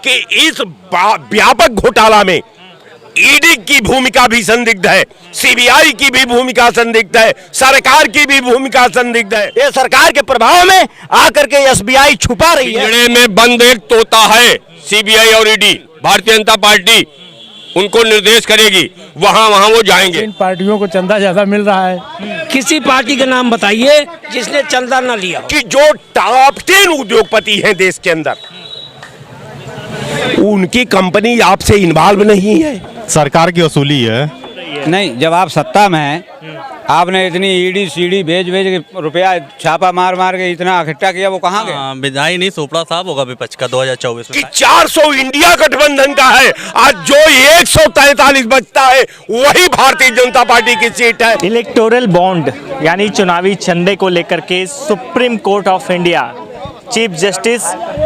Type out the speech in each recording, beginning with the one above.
कि इस व्यापक घोटाला में ईडी की भूमिका भी संदिग्ध है, सीबीआई की भी भूमिका संदिग्ध है, सरकार की भी भूमिका संदिग्ध है। ये सरकार के प्रभाव में आकर के एसबीआई छुपा रही है। पिंजड़े में बंद एक तोता है सीबीआई और ईडी। भारतीय जनता पार्टी उनको निर्देश करेगी, वहां वो जाएंगे। इन पार्टियों को चंदा ज्यादा मिल रहा है। किसी पार्टी का नाम बताइए जिसने चंदा न लिया। कि जो टॉप 10 उद्योगपति हैं देश के अंदर, उनकी कंपनी आपसे इन्वॉल्व नहीं है। सरकार की वसूली है। नहीं, जब आप सत्ता में हैं, आपने इतनी ईडी सीडी भेज के रुपया छापा मार के इतना इकट्ठा किया, वो कहाँ गया? विधायक नहीं, सोपड़ा साहब होगा विपक्ष का 2024 कि में। 400 इंडिया गठबंधन का है, आज जो 143 बचता है वही भारतीय जनता पार्टी की सीट है। इलेक्टोरल बॉन्ड यानी चुनावी चंदे को लेकर के supreme court of India chief justice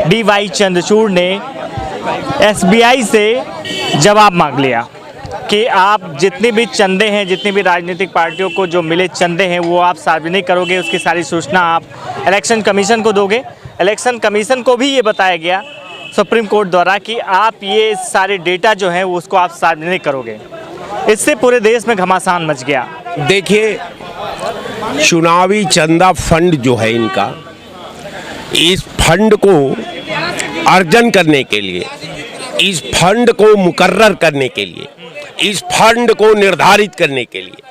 DY Chandrachud ने SBI से जवाब मांग लिया कि आप जितने भी चंदे हैं, जितनी भी राजनीतिक पार्टियों को जो मिले चंदे हैं, वो आप सार्वजनिक करोगे, उसकी सारी सूचना आप इलेक्शन कमीशन को दोगे। इलेक्शन कमीशन को भी ये बताया गया सुप्रीम कोर्ट द्वारा कि आप ये सारे डेटा जो हैं वो उसको आप सार्वजनिक करोगे। इससे पूरे देश में घमासान मच गया। देखिए, चुनावी चंदा फंड जो है इनका, इस फंड को अर्जन करने के लिए, इस फंड को मुकर्रर करने के लिए, इस फंड को निर्धारित करने के लिए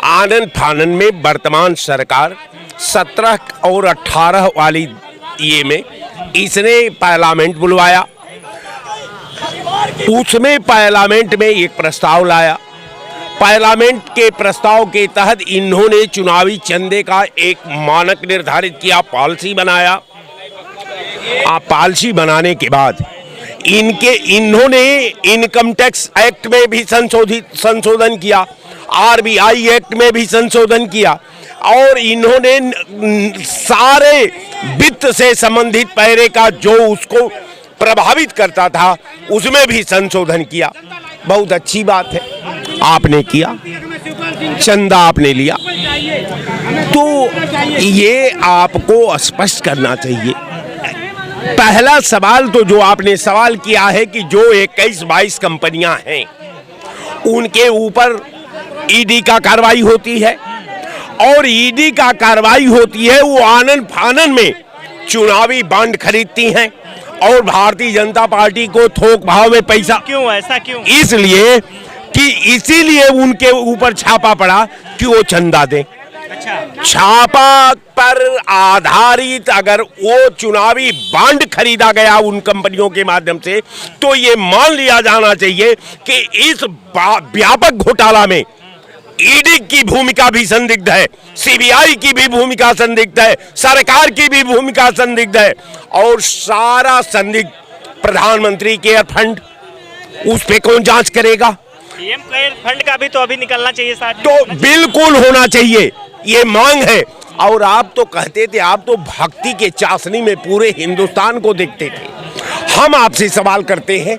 आनन फानन में वर्तमान सरकार 17 और 18 वाली ये में इसने पार्लियामेंट बुलवाया। उसमें पार्लियामेंट में एक प्रस्ताव लाया। पार्लियामेंट के प्रस्ताव के तहत इन्होंने चुनावी चंदे का एक मानक निर्धारित किया, पॉलिसी बनाया। पॉलिसी बनाने के बाद इन्होंने इनकम टैक्स एक्ट में भी संशोधन किया, RBI एक्ट में भी संशोधन किया, और इन्होंने सारे वित्त से संबंधित पैरे का जो उसको प्रभावित करता था उसमें भी संशोधन किया। बहुत अच्छी बात है, आपने किया, चंदा आपने लिया, तो ये आपको स्पष्ट करना चाहिए। पहला सवाल तो जो आपने सवाल किया है कि जो 21-22 कंपनियां हैं उनके ऊपर ईडी का कार्रवाई होती है, और ईडी का कार्रवाई होती है, वो आनन फानन में चुनावी बॉन्ड खरीदती हैं और भारतीय जनता पार्टी को थोक भाव में पैसा। क्यों ऐसा क्यों? इसलिए कि इसीलिए उनके ऊपर छापा पड़ा कि वो चंदा दें। छापा पर आधारित अगर वो चुनावी बॉन्ड खरीदा गया उन कंपनियों के माध्यम से, तो ये मान लिया जाना चाहिए कि इस व्यापक घोटाला में ईडी की भूमिका भी संदिग्ध है, सीबीआई की भी भूमिका संदिग्ध है, सरकार की भी भूमिका संदिग्ध है, और सारा संदिग्ध प्रधानमंत्री केयर फंड, उस पे कौन जांच करेगा? पीएम केयर फंड का भी तो अभी निकलना चाहिए साथ। तो बिल्कुल होना चाहिए, ये मांग है। और आप तो कहते थे, आप तो भक्ति के चाशनी में पूरे हिंदुस्तान को देखते थे। हम आपसे सवाल करते हैं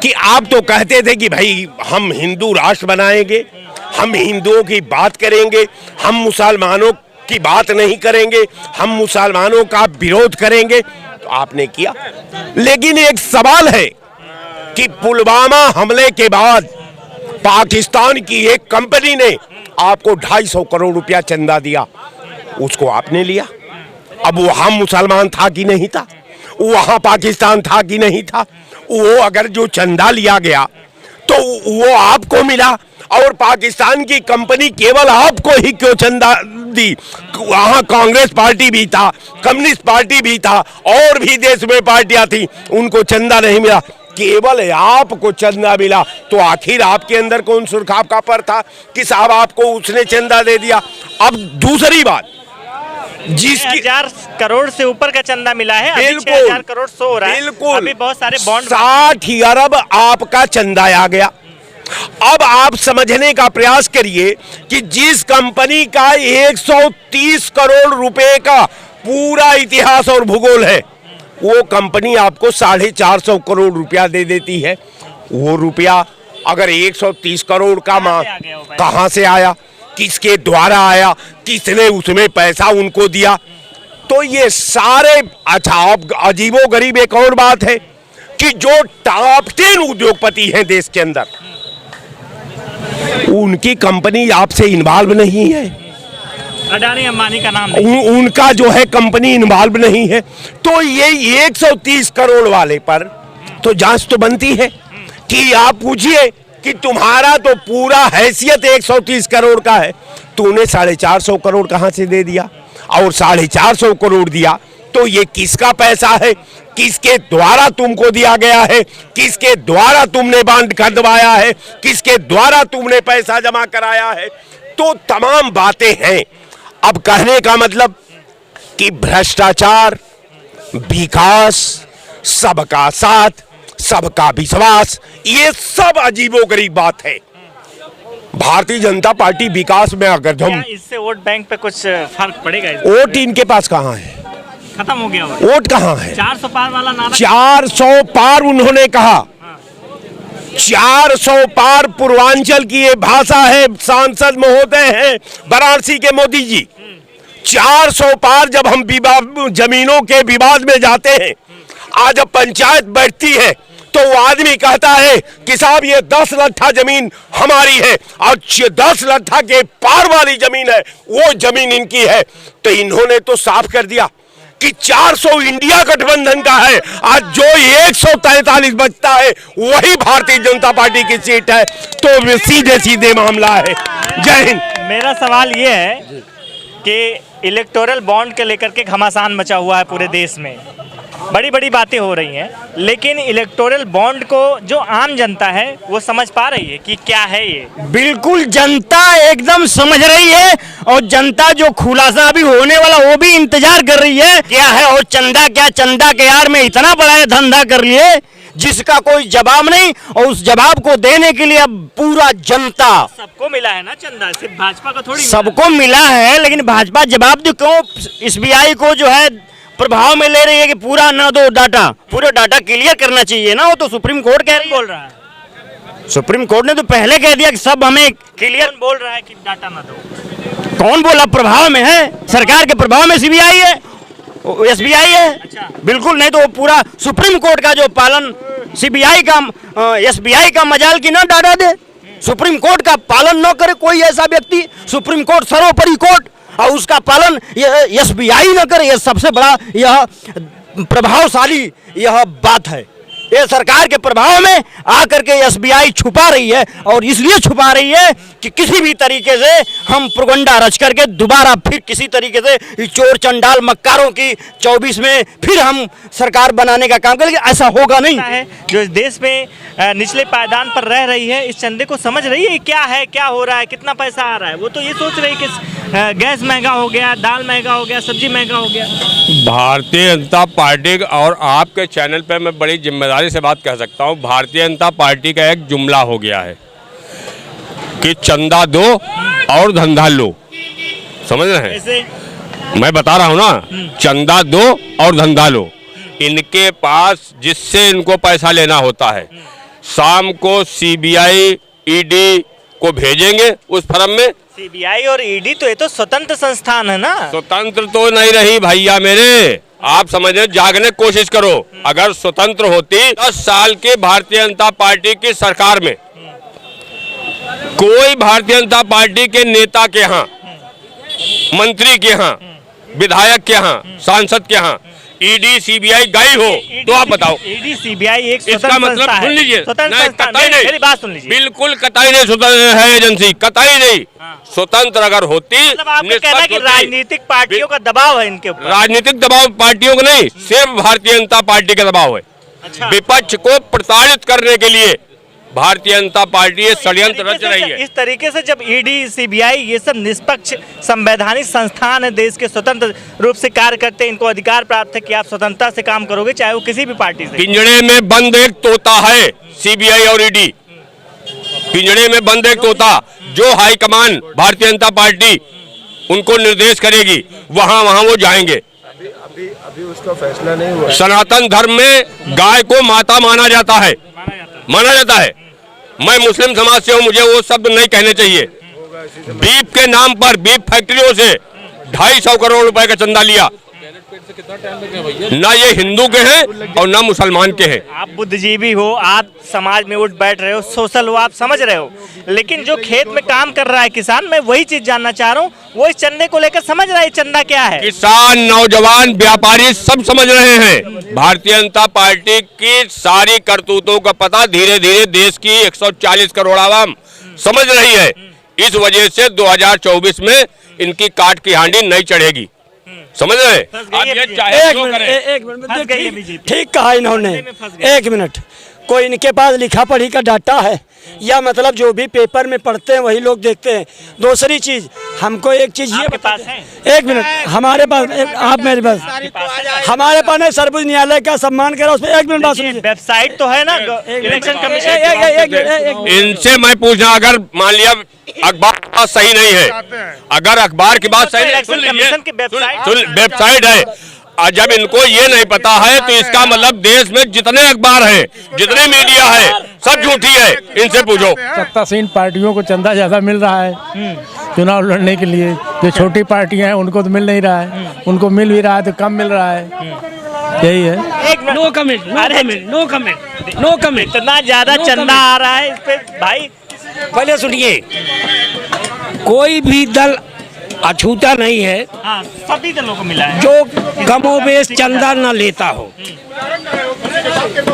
कि आप तो कहते थे कि भाई हम हिंदू राष्ट्र बनाएंगे, हम हिंदुओं की बात करेंगे, हम मुसलमानों की बात नहीं करेंगे, हम मुसलमानों का विरोध करेंगे, तो आपने किया। लेकिन एक सवाल है कि पुलवामा हमले के बाद पाकिस्तान की एक कंपनी ने आपको 250 करोड़ रुपया चंदा दिया, उसको आपने लिया। अब वहां मुसलमान था कि नहीं था, वहां पाकिस्तान था कि नहीं था, वो अगर जो चंदा लिया गया तो वो आपको मिला, और पाकिस्तान की कंपनी केवल आपको ही क्यों चंदा दी? वहां कांग्रेस पार्टी भी था, कम्युनिस्ट पार्टी भी था, और भी देश में पार्टियां थी, उनको चंदा नहीं मिला, केवल आपको चंदा मिला। तो आखिर आपके अंदर कौन सुरखाब का पर था कि साहब आपको उसने चंदा दे दिया? अब दूसरी बात, जिसकी 1000 करोड़ से ऊपर का चंदा मिला है, अभी बिल्कुल 6000 करोड़ सो हो रहा है, बिल्कुल, अभी बहुत सारे बॉन्ड 60 अरब आपका चंदा आ गया। अब आप समझने का प्रयास करिए कि जिस कंपनी का 130 करोड़ रुपए का पूरा इतिहास और भूगोल है, वो कंपनी आपको 450 करोड़ रुपया दे देती है। वो रुपया अगर 130 करोड़ का कहां से आया, किसके द्वारा आया, किसने उसमें पैसा उनको दिया? तो ये सारे, अच्छा अब अजीबो गरीब एक और बात है कि जो टॉप 10 उद्योगपति हैं देश के अंदर, उनकी कंपनी आपसे इन्वॉल्व नहीं है, अडानी अंबानी का नाम नहीं। उनका जो है कंपनी इन्वॉल्व नहीं है, तो ये 130 करोड़ वाले पर तो जांच तो बनती है कि आप पूछिए कि तुम्हारा तो पूरा हैसियत 130 करोड़ का है, तूने 450 करोड़ कहां से दे दिया, और 450 करोड़ दिया तो ये किसका पैसा है, किसके द्वारा तुमको दिया गया है, किसके द्वारा तुमने बांड खरीदवाया है, किसके द्वारा तुमने पैसा जमा कराया है, तो तमाम बातें हैं। अब कहने का मतलब कि भ्रष्टाचार, विकास, सबका साथ, सबका विश्वास, ये सब अजीबोगरीब बात है। भारतीय जनता पार्टी विकास में अगर हम, क्या इससे वोट बैंक पे कुछ फर्क पड़ेगा? वोट इनके पास कहां है, खत्म हो गया वोट कहां है? 400 पार वाला नारा 400 पार उन्होंने कहा, 400 पार पूर्वांचल की ये भाषा है, सांसद महोदय हैं वाराणसी के मोदी जी। 400 पार जब हम जमीनों के विवाद में जाते हैं, आज जब पंचायत बैठती है तो वो आदमी कहता है कि साहब ये 10 लट्ठा जमीन हमारी है और 10 लट्ठा के पार वाली जमीन है, वो जमीन इनकी है। तो इन्होंने तो साफ कर दिया कि 400 इंडिया गठबंधन का है, आज जो 143 बचता है वही भारतीय जनता पार्टी की सीट है। तो सीधे सीधे मामला है। जय हिंद। मेरा सवाल ये है कि इलेक्टोरल बॉन्ड के लेकर के घमासान मचा हुआ है पूरे देश में, बड़ी बड़ी बातें हो रही हैं, लेकिन इलेक्टोरल बॉन्ड को जो आम जनता है वो समझ पा रही है कि क्या है ये? बिल्कुल जनता एकदम समझ रही है, और जनता जो खुलासा अभी होने वाला वो भी इंतजार कर रही है क्या है। और चंदा क्या, चंदा के यार में इतना बड़ा धंधा कर लिए जिसका कोई जवाब नहीं, और उस जवाब को देने के लिए अब पूरा जनता, सबको मिला है ना चंदा, सिर्फ भाजपा को थोड़ी सबको मिला है, लेकिन भाजपा जवाब दे क्यों एसबीआई को जो है प्रभाव में ले रही है कि पूरा ना दो डाटा, पूरा डाटा क्लियर करना चाहिए ना। वो तो सुप्रीम कोर्ट कह रही बोल रहा है, सुप्रीम कोर्ट ने तो पहले कह दिया कि सब हमें क्लियर। कौन बोल रहा है कि डाटा ना दो? कौन बोला? प्रभाव में है, सरकार के प्रभाव में सीबीआई है, एसबीआई है। अच्छा। बिल्कुल नहीं तो वो पूरा सुप्रीम कोर्ट का जो पालन सीबीआई का, एसबीआई का मजाल की ना डाटा दे, सुप्रीम कोर्ट का पालन न करे कोई ऐसा व्यक्ति, सुप्रीम कोर्ट सर्वोपरि कोर्ट, और उसका पालन एसबीआई न करे, यह सबसे बड़ा यह प्रभावशाली यह बात है। ये सरकार के प्रभाव में आकर के एसबीआई छुपा रही है, और इसलिए छुपा रही है कि किसी भी तरीके से हम प्रोगंडा रच करके दोबारा फिर किसी तरीके से चोर चंडाल मक्कारों की 24 में फिर हम सरकार बनाने का काम करेंगे। ऐसा होगा नहीं है जो इस देश में निचले पायदान पर रह रही है, इस चंदे को समझ रही है क्या है, क्या हो रहा है, कितना पैसा आ रहा है। वो तो ये सोच रही है कि गैस महंगा हो गया, दाल महंगा हो गया, सब्जी महंगा हो गया। भारतीय जनता पार्टी और आपके चैनल पे मैं बड़ी जिम्मेदारी से बात कह सकता हूँ, भारतीय जनता पार्टी का एक जुमला हो गया है कि चंदा दो और धंधा लो। समझ रहे हैं? ऐसे मैं बता रहा हूँ ना, चंदा दो और धंधा लो। इनके पास जिससे इनको पैसा लेना होता है, शाम को सीबीआई ईडी को भेजेंगे उस फर्म में। सीबीआई और ईडी तो ये तो स्वतंत्र संस्थान है ना। स्वतंत्र तो नहीं रही भैया मेरे, आप समझने जागने की कोशिश करो। अगर स्वतंत्र होती 10 साल के भारतीय जनता पार्टी की सरकार में कोई भारतीय जनता पार्टी के नेता के यहाँ, मंत्री के यहाँ, विधायक के यहाँ, सांसद के यहाँ ईडी सीबीआई गई हो तो आप बताओ। ईडी सीबीआई एक इसका मतलब सुन लीजिए, कतई नहीं, मेरी बात सुन लीजिए। बिल्कुल कतई नहीं स्वतंत्र है एजेंसी, कतई नहीं। स्वतंत्र अगर होती, मतलब आपका कहना है कि राजनीतिक पार्टियों का दबाव है इनके ऊपर। राजनीतिक दबाव पार्टियों का नहीं, सिर्फ भारतीय जनता पार्टी का दबाव है। अच्छा। विपक्ष को प्रताड़ित करने के लिए भारतीय जनता पार्टी ये षड्यंत्र रच रही है। इस तरीके से जब ईडी सीबीआई ये सब निष्पक्ष संवैधानिक संस्थान है, देश के स्वतंत्र रूप से कार्य करते हैं, इनको अधिकार प्राप्त है कि आप स्वतंत्रता से काम करोगे, चाहे वो किसी भी पार्टी से। पिंजड़े में बंद एक तोता है सीबीआई और ईडी, पिंजड़े में बंद एक तोता, जो हाईकमान भारतीय जनता पार्टी उनको निर्देश करेगी वहां वो जाएंगे। अभी उसका फैसला नहीं हुआ। सनातन धर्म में गाय को माता माना जाता है, माना जाता है। मैं मुस्लिम समाज से हूँ, मुझे वो शब्द नहीं कहने चाहिए। बीफ के नाम पर बीफ फैक्ट्रियों से 250 करोड़ रुपए का चंदा लिया, ना ये हिंदू के हैं और ना मुसलमान के हैं। आप बुद्धिजीवी हो, आप समाज में उठ बैठ रहे हो, सोशल हो, आप समझ रहे हो, लेकिन जो खेत में काम कर रहा है किसान, मैं वही चीज जानना चाह रहा हूँ, वो इस चंदे को लेकर समझ रहा है चंदा क्या है? किसान, नौजवान, व्यापारी सब समझ रहे हैं। भारतीय जनता पार्टी की सारी करतूतों का पता धीरे धीरे देश की 140 करोड़ आवाम समझ रही है। इस वजह से 2024 में इनकी काट की हांडी नहीं चढ़ेगी। समझ रहे हैं? अब ये चाहे जो करें। एक मिनट, ठीक कहा इन्होंने। एक मिनट, कोई इनके पास लिखा पढ़ी का डाटा है या मतलब जो भी पेपर में पढ़ते हैं वही लोग देखते हैं? दूसरी चीज, हमको एक चीज ये आपके पास है? एक मिनट, हमारे पास आप मेरे पास हमारे पास है सर्वोच्च न्यायालय का सम्मान करा उस पर। एक मिनट बात सुनिए, वेबसाइट तो है ना इलेक्शन कमीशन। इनसे मैं पूछना, अगर मान लिया अखबार की बात सही नहीं है, अगर अखबार की बात सही वेबसाइट है, और जब इनको ये नहीं पता है तो इसका मतलब देश में जितने अखबार हैं, जितने मीडिया है, सब झूठी है। इनसे पूछो। सत्तासीन पार्टियों को चंदा ज्यादा मिल रहा है चुनाव लड़ने के लिए। जो छोटी पार्टियां हैं उनको तो मिल नहीं रहा है, उनको मिल भी रहा है तो कम मिल रहा है। यही है। No comment, no comment, no comment. इतना ज्यादा चंदा आ रहा है इस पे भाई। पहले सुनिए, कोई भी दल अछूता नहीं है। हाँ, सभी दलों को मिला है जो कमोबेश चंदा न लेता हो।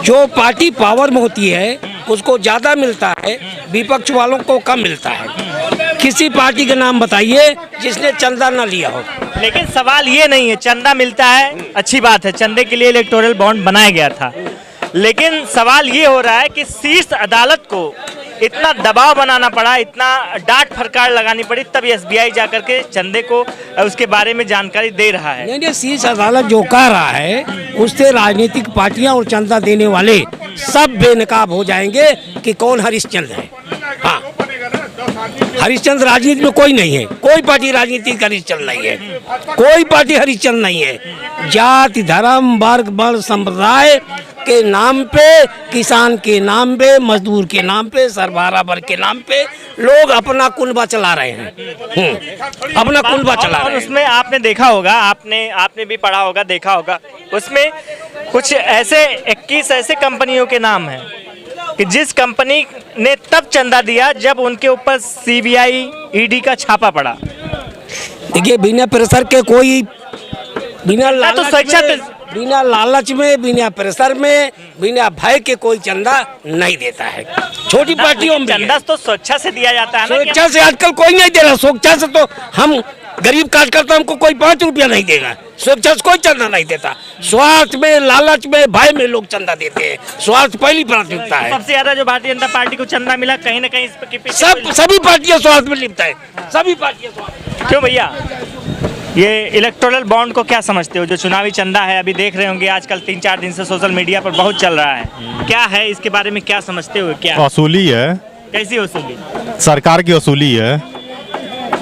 जो पार्टी पावर में होती है उसको ज्यादा मिलता है, विपक्ष वालों को कम मिलता है। किसी पार्टी का नाम बताइए जिसने चंदा न लिया हो। लेकिन सवाल ये नहीं है, चंदा मिलता है अच्छी बात है, चंदे के लिए इलेक्टोरल बॉन्ड बनाया गया था, लेकिन सवाल ये हो रहा है कि शीर्ष अदालत को इतना दबाव बनाना पड़ा, इतना डांट फटकार लगानी पड़ी, तब एसबीआई जाकर के चंदे को उसके बारे में जानकारी दे रहा है। नहीं, शीर्ष अदालत जो कह रहा है उससे राजनीतिक पार्टियां और चंदा देने वाले सब बेनकाब हो जाएंगे कि कौन हरिश्चंद्र है। हाँ, हरिश्चंद्र राजनीति में कोई नहीं है, कोई पार्टी राजनीति का हरिश्चंद्र नहीं है, कोई पार्टी हरिश्चंद्र नहीं है। जाति, धर्म, वर्ग, वर्ण, संप्रदाय के नाम पे, किसान के नाम पे, मजदूर के नाम पे, सरबराह वर्ग के नाम पे लोग अपना कुनबा चला रहे हैं। अपना कुनबा चला रहे हैं। उसमें आपने देखा होगा, आपने भी पढ़ा होगा, देखा होगा, उसमें कुछ ऐसे 21 ऐसे कंपनियों के नाम हैं कि जिस कंपनी ने तब चंदा दिया जब उनके ऊपर सीबीआई ईडी का छापा पड़ा। देखिए, बिना प्रेशर के कोई, बिना लालच में, बिना प्रेशर में, बिना भय के कोई चंदा नहीं देता है। छोटी पार्टियों में चंदा तो स्वेच्छा से दिया जाता है ना। स्वेच्छा से आजकल कोई नहीं दे रहा। स्वेच्छा से तो हम गरीब कार्यकर्ता, हमको कोई 5 रुपया नहीं देगा। स्वेच्छा से कोई चंदा नहीं देता। स्वार्थ में, लालच में, भय में लोग चंदा देते हैं। स्वार्थ पहली प्राथमिकता है। सबसे ज्यादा जो भारतीय जनता पार्टी को चंदा मिला कहीं ना कहीं इसके पीछे सभी पार्टियां स्वार्थ में लिप्त है। सभी पार्टियां स्वार्थ। क्यों भैया, ये इलेक्टोरल बॉन्ड को क्या समझते हो? जो चुनावी चंदा है, अभी देख रहे होंगे आजकल 3-4 दिन से सोशल मीडिया पर बहुत चल रहा है, क्या है इसके बारे में क्या समझते हो? क्या वसूली है, कैसी वसूली? सरकार की वसूली है।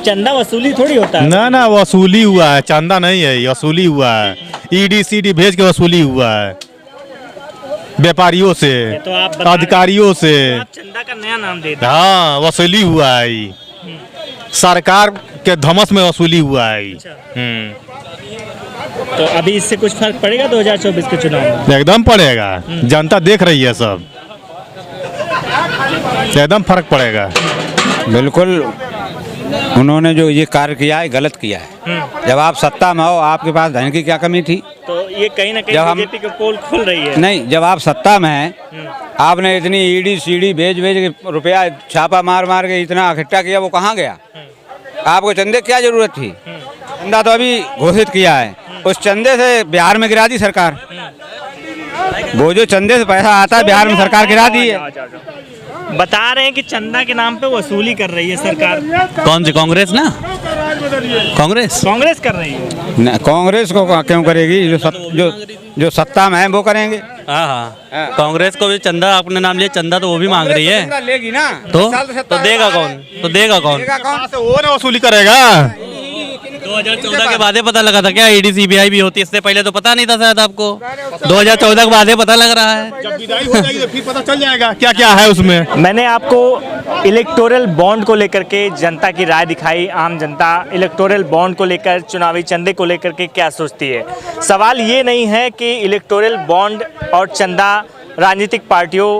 चंदा वसूली थोड़ी होता है। ना, वसूली हुआ है, चंदा नहीं है, वसूली हुआ है। ईडी सीडी भेज के वसूली हुआ है व्यापारियों से, तो आप अधिकारियों से। आप चंदा का नया नाम दे। हाँ, वसूली हुआ है, सरकार के धमस में वसूली हुआ है। तो अभी इससे कुछ फर्क पड़ेगा 2024 के चुनाव में? एकदम पड़ेगा, जनता देख रही है, सब एकदम फर्क पड़ेगा। बिल्कुल, उन्होंने जो ये कार्य किया है गलत किया है। जब आप सत्ता में हो, आपके पास धन की क्या कमी थी? तो ये कहीं ना कहीं बीजेपी की पोल खुल रही है। नहीं, जब आप सत्ता में हैं, आपने इतनी ईडी सीडी भेज के रुपया छापा मार के इतना इकट्ठा किया, वो कहाँ गया? आपको चंदे क्या जरूरत थी? चंदा तो अभी घोषित किया है, उस चंदे से बिहार में गिरा दी सरकार। वो जो चंदे से पैसा आता है बिहार में सरकार गिरा दी है। बता रहे हैं कि चंदा के नाम पे वसूली कर रही है सरकार। कौन सी? कांग्रेस ना, कांग्रेस कर रही है न, कांग्रेस को क्यों करेगी? जो सत्ता में है वो करेंगे। हाँ, कांग्रेस को भी चंदा, अपने नाम लिए चंदा तो वो भी मांग रही है। लेगी ना, तो देगा कौन? वो ना वसूली करेगा। 2014 के बाद पता लगा था क्या ईडी सीबीआई भी होती है? इससे पहले तो पता नहीं था शायद आपको। 2014 के बाद पता लग रहा है। जब विदाई हो जाएगी तो फिर पता चल जाएगा क्या क्या है उसमें। मैंने आपको इलेक्टोरल बॉन्ड को लेकर के जनता की राय दिखाई। आम जनता इलेक्टोरल बॉन्ड को लेकर, चुनावी चंदे को लेकर के क्या सोचती है। सवाल ये नहीं है कि इलेक्टोरल बॉन्ड और चंदा राजनीतिक पार्टियों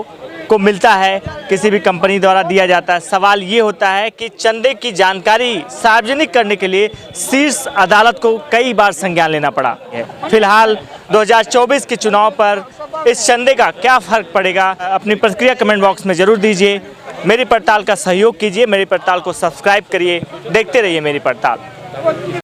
को मिलता है, किसी भी कंपनी द्वारा दिया जाता है। सवाल ये होता है कि चंदे की जानकारी सार्वजनिक करने के लिए शीर्ष अदालत को कई बार संज्ञान लेना पड़ा है। फिलहाल 2024 के चुनाव पर इस चंदे का क्या फर्क पड़ेगा, अपनी प्रतिक्रिया कमेंट बॉक्स में जरूर दीजिए। मेरी पड़ताल का सहयोग कीजिए, मेरी पड़ताल को सब्सक्राइब करिए, देखते रहिए मेरी पड़ताल।